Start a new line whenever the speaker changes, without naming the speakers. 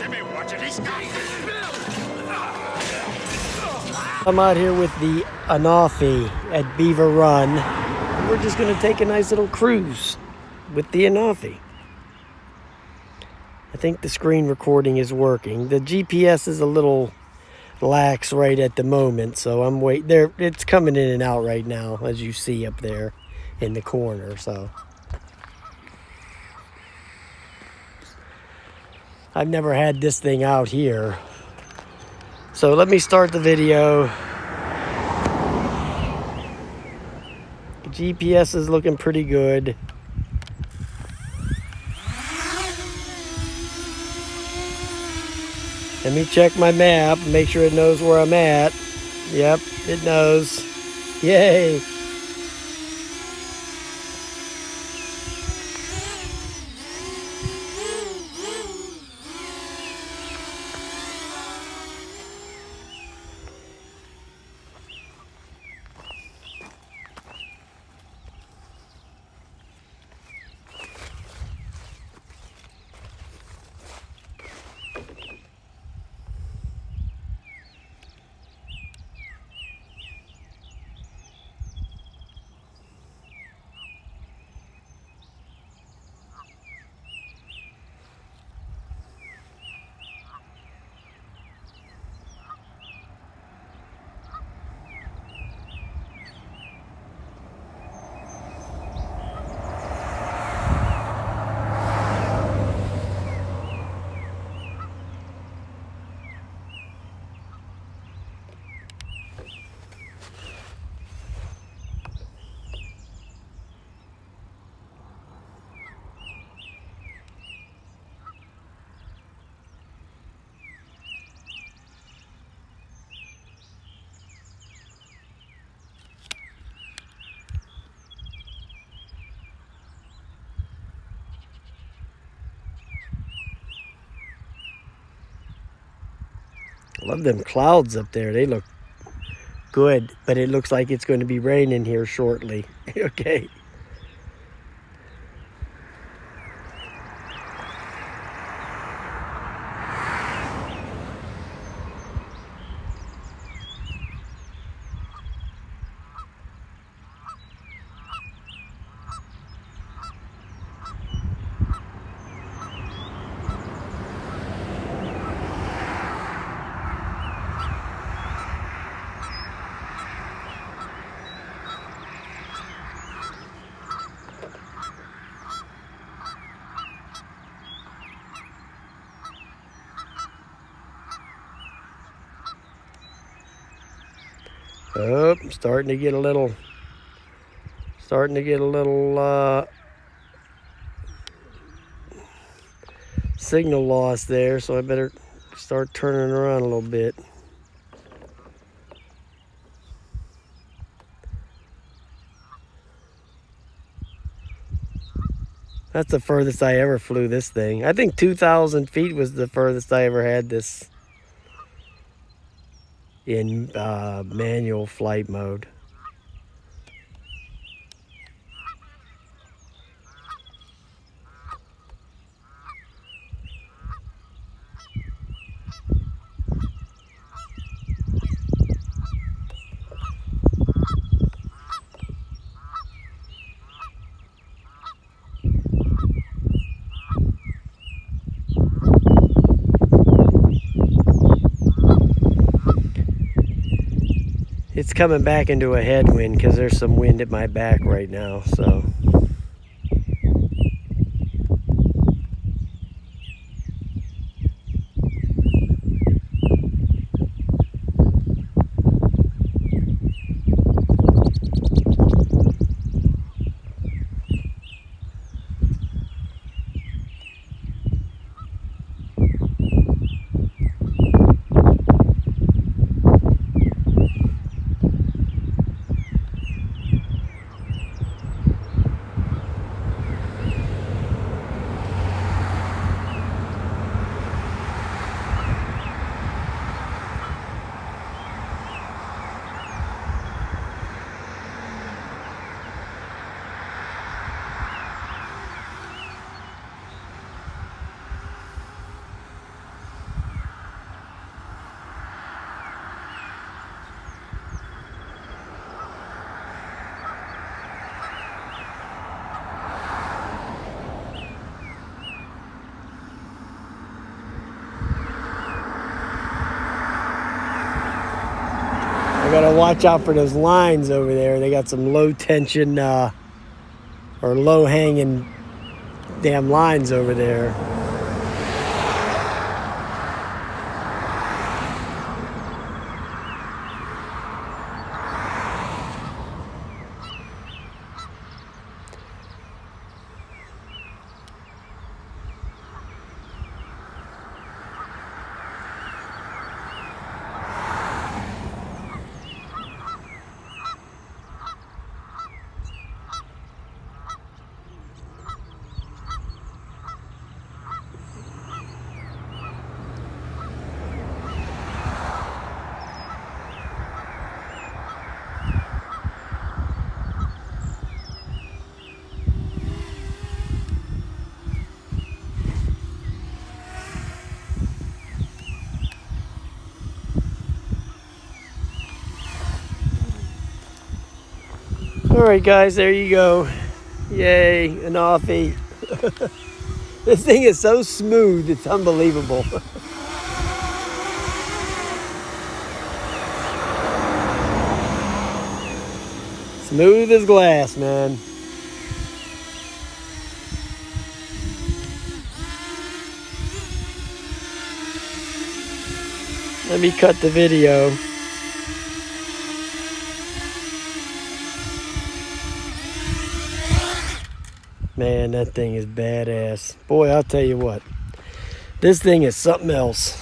Watch it. He's got this.
I'm out here with the Anafi at Beaver Run. We're just going to take a nice little cruise with the Anafi. I think the screen recording is working. The GPS is a little lax right at the moment, so I'm waiting. There, it's coming in and out right now, as you see up there in the corner. So I've never had this thing out here. So let me start the video. The GPS is looking pretty good. Let me check my map, make sure it knows where I'm at. Yep, it knows. Yay! Love them clouds up there. They look good, but it looks like it's going to be raining here shortly. Okay. Oh, starting to get a little signal loss there, so I better start turning around a little bit. That's the furthest I ever flew this thing. I think 2,000 feet was the furthest I ever had this in manual flight mode. It's coming back into a headwind because there's some wind at my back right now, so. gotta watch out for those lines over there. They got some low tension or low hanging damn lines over there. Alright guys, there you go. Yay, Anafi. This thing is so smooth, it's unbelievable. Smooth as glass, man. Let me cut the video. Man, that thing is badass. Boy, I'll tell you what. This thing is something else.